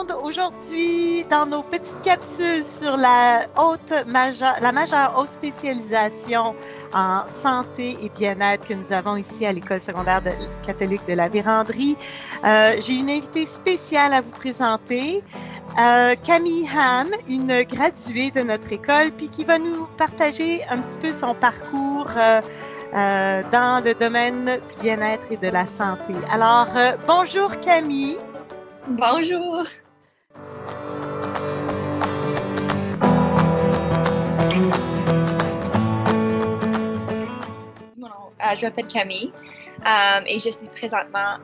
monde! Aujourd'hui, dans nos petites capsules sur la majeure haute spécialisation en santé et bien-être que nous avons ici à l'École secondaire catholique de la Vérandrie, j'ai une invitée spéciale à vous présenter, Camille Ham, une graduée de notre école, puis qui va nous partager un petit peu son parcours dans le domaine du bien-être et de la santé. Alors, bonjour Camille. Bonjour. Je m'appelle Camille et je suis présentement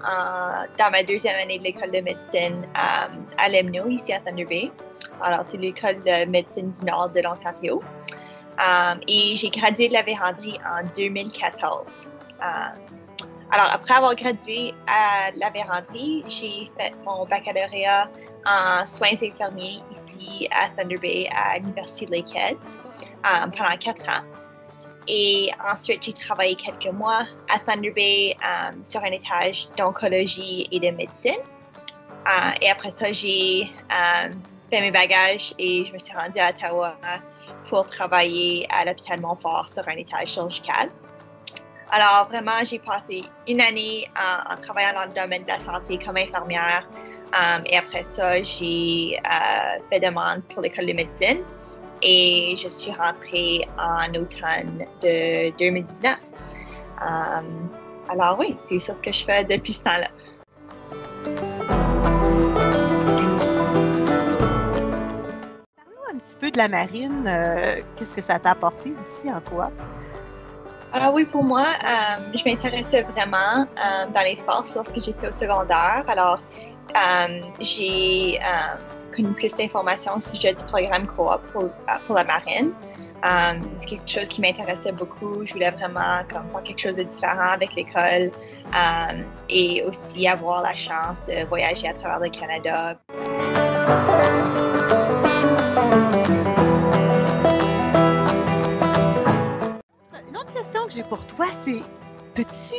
dans ma deuxième année de l'école de médecine à l'EMNO, ici à Thunder Bay. Alors, c'est l'école de médecine du nord de l'Ontario. Et j'ai gradué de la Vérandrie en 2014. Alors, après avoir gradué à la Vérandrie, j'ai fait mon baccalauréat en soins infirmiers ici à Thunder Bay, à l'Université de Lakehead, pendant 4 ans. Et ensuite, j'ai travaillé quelques mois à Thunder Bay sur un étage d'oncologie et de médecine. Et après ça, j'ai fait mes bagages et je me suis rendue à Ottawa pour travailler à l'hôpital Montfort sur un étage chirurgical. Alors, vraiment, j'ai passé une année en travaillant dans le domaine de la santé comme infirmière. Et après ça, j'ai fait demande pour l'école de médecine et je suis rentrée en automne de 2019. Alors oui, c'est ça ce que je fais depuis ce temps-là. Parlons un petit peu de la marine. Qu'est-ce que ça t'a apporté ici, en quoi? Alors oui, pour moi, je m'intéressais vraiment dans les forces lorsque j'étais au secondaire. Alors, j'ai connu plus d'informations au sujet du programme coop pour la marine. C'est quelque chose qui m'intéressait beaucoup. Je voulais vraiment faire quelque chose de différent avec l'école et aussi avoir la chance de voyager à travers le Canada. Que j'ai pour toi, c'est peux-tu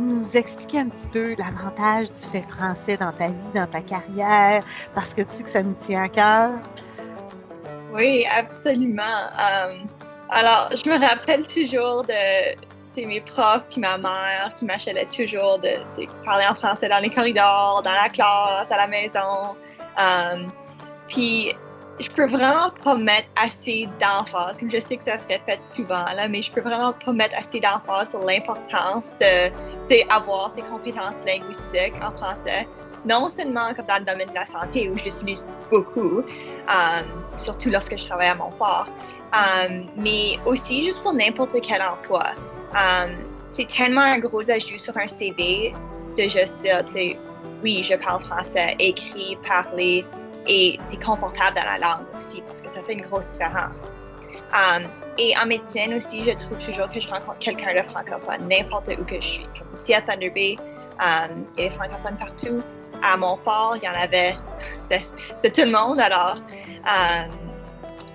nous expliquer un petit peu l'avantage du fait français dans ta vie, dans ta carrière, parce que tu sais que ça nous tient à cœur? Oui, absolument. Alors, je me rappelle toujours de mes profs puis ma mère qui m'achetaient toujours de parler en français dans les corridors, dans la classe, à la maison. Puis, je peux vraiment pas mettre assez d'emphase, comme je sais que ça se répète souvent, là, mais je peux vraiment pas mettre assez d'emphase sur l'importance d'avoir ces compétences linguistiques en français, non seulement comme dans le domaine de la santé où je l'utilise beaucoup, surtout lorsque je travaille à Montfort, mais aussi juste pour n'importe quel emploi. C'est tellement un gros ajout sur un CV de juste dire, oui, je parle français, écrit, parler, et t'es confortable dans la langue aussi, parce que ça fait une grosse différence. Et en médecine aussi, je trouve toujours que je rencontre quelqu'un de francophone, n'importe où que je suis. Comme ici à Thunder Bay, il y a des francophones partout. À Montfort, il y en avait, c'était tout le monde. Alors,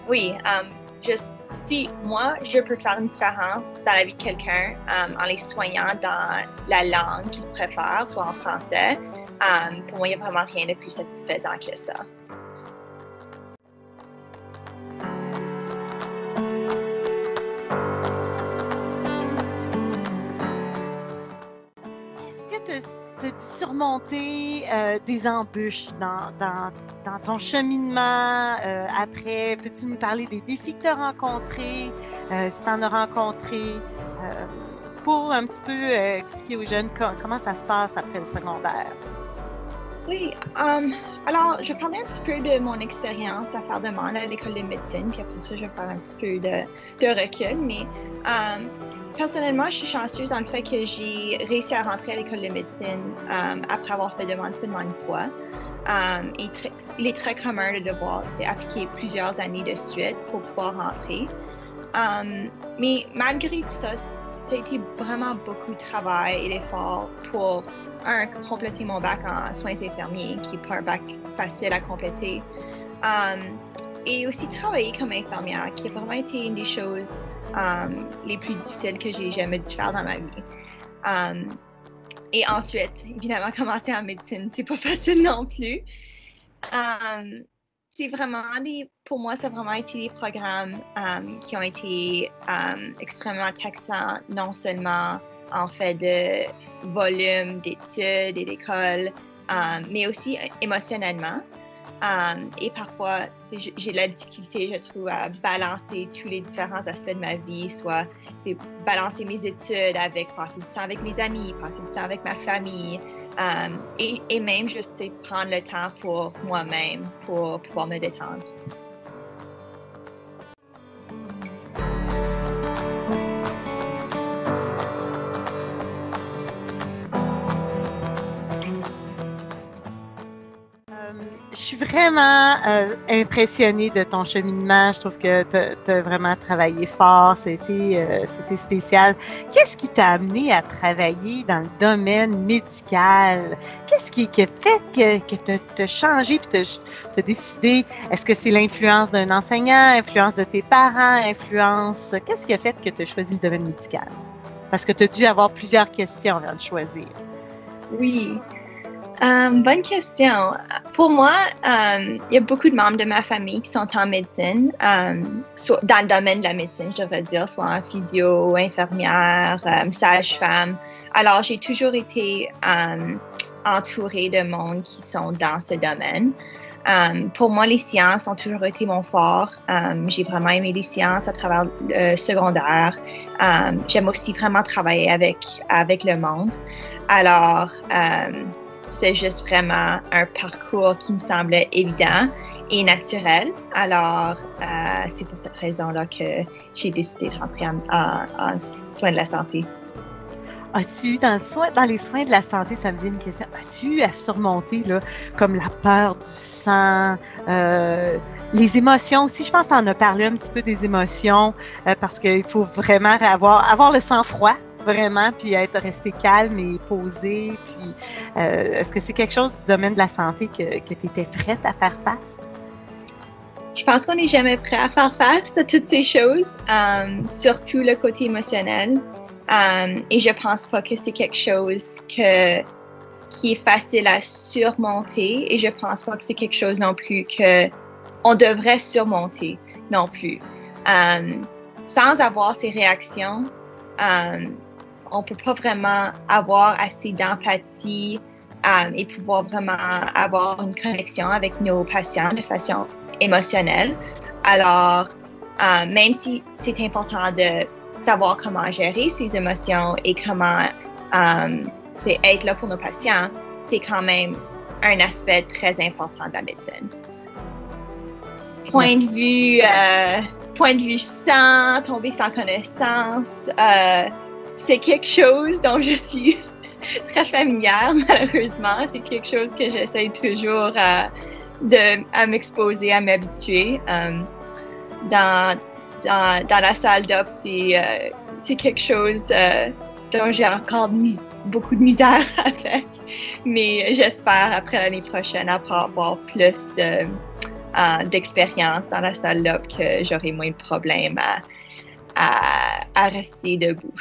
oui, si moi, je peux faire une différence dans la vie de quelqu'un en les soignant dans la langue qu'ils préfèrent, soit en français, pour moi, il n'y a vraiment rien de plus satisfaisant que ça. Est-ce que tu as surmonté des embûches dans ton cheminement après? Peux-tu nous parler des défis que tu as rencontrés, si tu en as rencontrés, pour un petit peu expliquer aux jeunes comment ça se passe après le secondaire? Oui, alors je vais parler un petit peu de mon expérience à faire demande à l'école de médecine, puis après ça, je vais faire un petit peu de recul, mais personnellement, je suis chanceuse dans le fait que j'ai réussi à rentrer à l'école de médecine après avoir fait demande seulement une fois. Il est très commun de devoir appliquer plusieurs années de suite pour pouvoir rentrer. Mais malgré tout ça, ça a été vraiment beaucoup de travail et d'efforts pour compléter mon bac en soins infirmiers, qui n'est pas un bac facile à compléter. Et aussi travailler comme infirmière, qui a vraiment été une des choses les plus difficiles que j'ai jamais dû faire dans ma vie. Et ensuite, évidemment, commencer en médecine, c'est pas facile non plus. Euh, c'est vraiment pour moi, ça a vraiment été des programmes qui ont été extrêmement taxants, non seulement en fait de volume d'études et d'école, mais aussi émotionnellement. Et parfois, j'ai de la difficulté, je trouve, à balancer tous les différents aspects de ma vie, soit balancer mes études avec passer du temps avec mes amis, passer du temps avec ma famille, et même juste prendre le temps pour moi-même, pour pouvoir me détendre. Je suis vraiment impressionnée de ton cheminement. Je trouve que tu as vraiment travaillé fort. C'était spécial. Qu'est-ce qui t'a amené à travailler dans le domaine médical? Qu'est-ce qui a fait que tu as changé et tu as décidé? Est-ce que c'est l'influence d'un enseignant, influence de tes parents, influence? Qu'est-ce qui a fait que tu as choisi le domaine médical? Parce que tu as dû avoir plusieurs questions avant de choisir. Oui. Bonne question. Pour moi, il y a beaucoup de membres de ma famille qui sont en médecine, dans le domaine de la médecine, je devrais dire, soit en physio, infirmière, sage-femme. Alors, j'ai toujours été entourée de monde qui sont dans ce domaine. Pour moi, les sciences ont toujours été mon fort. J'ai vraiment aimé les sciences à travers le secondaire. J'aime aussi vraiment travailler avec le monde. Alors, c'est juste vraiment un parcours qui me semblait évident et naturel. Alors, c'est pour cette raison-là que j'ai décidé de rentrer en soins de la santé. As-tu, dans les soins de la santé, ça me vient une question, as-tu eu à surmonter, là, comme la peur du sang, les émotions aussi? Je pense que tu en as parlé un petit peu des émotions, parce qu'il faut vraiment avoir le sang-froid, vraiment, puis rester calme et posé. Puis, est-ce que c'est quelque chose du domaine de la santé que tu étais prête à faire face? Je pense qu'on n'est jamais prêt à faire face à toutes ces choses, surtout le côté émotionnel. Et je pense pas que c'est quelque chose qui est facile à surmonter, et je pense pas que c'est quelque chose non plus que on devrait surmonter non plus. Sans avoir ces réactions, on peut pas vraiment avoir assez d'empathie et pouvoir vraiment avoir une connexion avec nos patients de façon émotionnelle. Alors, même si c'est important de savoir comment gérer ses émotions et comment être là pour nos patients, c'est quand même un aspect très important de la médecine. Point de vue sans tomber sans connaissance, c'est quelque chose dont je suis très familière, malheureusement. C'est quelque chose que j'essaie toujours à m'exposer, à m'habituer. Dans la salle d'op, c'est quelque chose dont j'ai encore beaucoup de misère avec. Mais j'espère, après l'année prochaine, après avoir plus d'expérience dans la salle d'op, que j'aurai moins de problèmes à rester debout.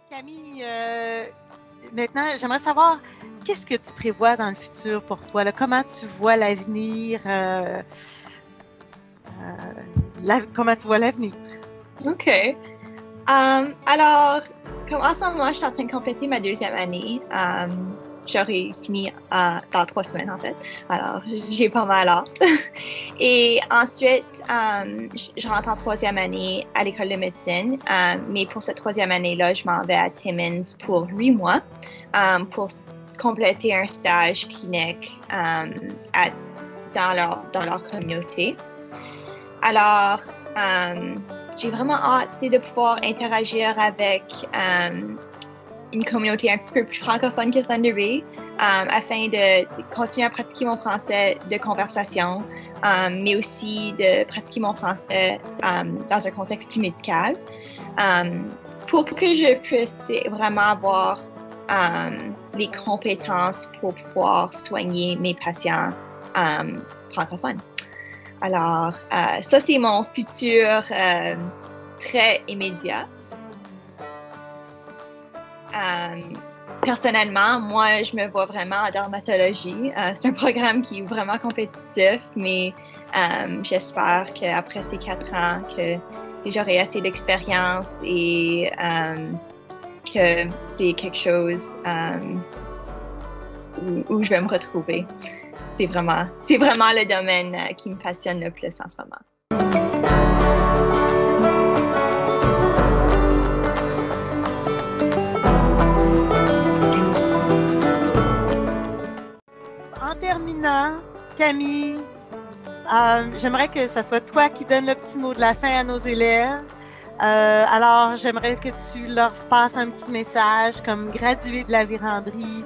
Camille, maintenant, j'aimerais savoir, qu'est-ce que tu prévois dans le futur pour toi? Là? Comment tu vois l'avenir? Comment tu vois l'avenir? OK. Alors, comme en ce moment, je suis en train de compléter ma deuxième année. J'aurai fini dans 3 semaines, en fait. Alors, j'ai pas mal hâte. Et ensuite, je rentre en 3e année à l'école de médecine. Mais pour cette 3e année-là, je m'en vais à Timmins pour 8 mois pour compléter un stage clinique dans leur communauté. Alors, j'ai vraiment hâte de pouvoir interagir avec une communauté un petit peu plus francophone que Thunder Bay, afin de continuer à pratiquer mon français de conversation, mais aussi de pratiquer mon français dans un contexte plus médical, pour que je puisse vraiment avoir les compétences pour pouvoir soigner mes patients francophones. Alors, ça, c'est mon futur très immédiat. Personnellement, moi, je me vois vraiment en dermatologie. C'est un programme qui est vraiment compétitif, mais j'espère qu'après ces 4 ans, que j'aurai assez d'expérience et que c'est quelque chose où je vais me retrouver. C'est vraiment le domaine qui me passionne le plus en ce moment. En terminant, Camille, j'aimerais que ce soit toi qui donne le petit mot de la fin à nos élèves. Alors, j'aimerais que tu leur passes un petit message comme gradué de la véranderie.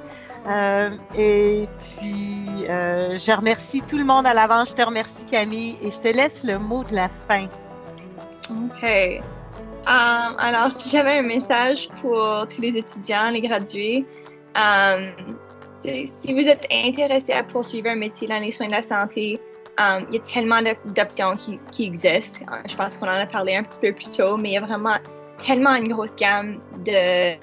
Et puis, je remercie tout le monde à l'avance. Je te remercie, Camille, et je te laisse le mot de la fin. OK. Alors, si j'avais un message pour tous les étudiants, les gradués, si vous êtes intéressé à poursuivre un métier dans les soins de la santé, il y a tellement d'options qui existent. Je pense qu'on en a parlé un petit peu plus tôt, mais il y a vraiment tellement une grosse gamme de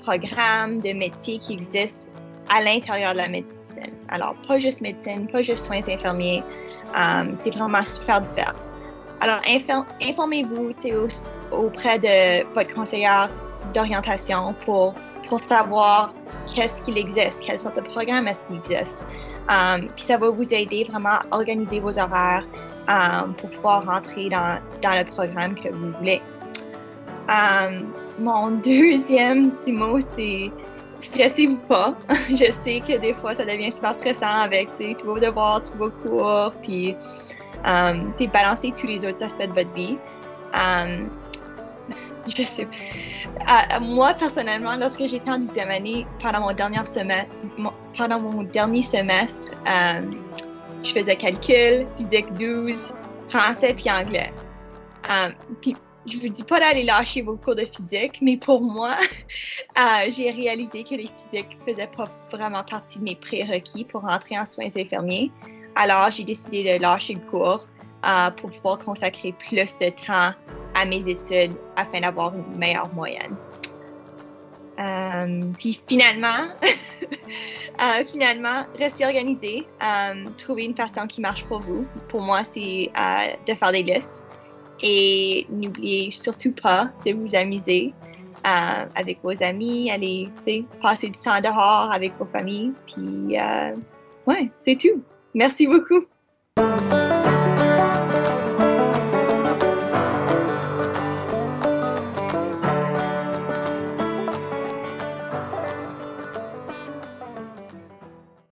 programmes, de métiers qui existent à l'intérieur de la médecine. Alors, pas juste médecine, pas juste soins infirmiers, c'est vraiment super divers. Alors, informez-vous auprès de votre conseillère d'orientation pour savoir qu'est-ce qu'il existe, quelles sortes de programmes est-ce qu'il existe. Puis ça va vous aider vraiment à organiser vos horaires pour pouvoir rentrer dans le programme que vous voulez. Mon deuxième petit mot, c'est stressez-vous pas. Je sais que des fois, ça devient super stressant avec tous vos devoirs, tous vos cours, puis balancer tous les autres aspects de votre vie. Je sais. Moi, personnellement, lorsque j'étais en 12e année, pendant mon dernier semestre, je faisais calcul, physique 12, français puis anglais. Puis, je vous dis pas d'aller lâcher vos cours de physique, mais pour moi, j'ai réalisé que les physiques faisaient pas vraiment partie de mes prérequis pour rentrer en soins infirmiers. Alors, j'ai décidé de lâcher le cours pour pouvoir consacrer plus de temps à mes études afin d'avoir une meilleure moyenne. Puis finalement, restez organisé, trouvez une façon qui marche pour vous. Pour moi, c'est de faire des listes. Et n'oubliez surtout pas de vous amuser avec vos amis, aller passer du temps dehors avec vos familles. Puis, ouais, c'est tout. Merci beaucoup.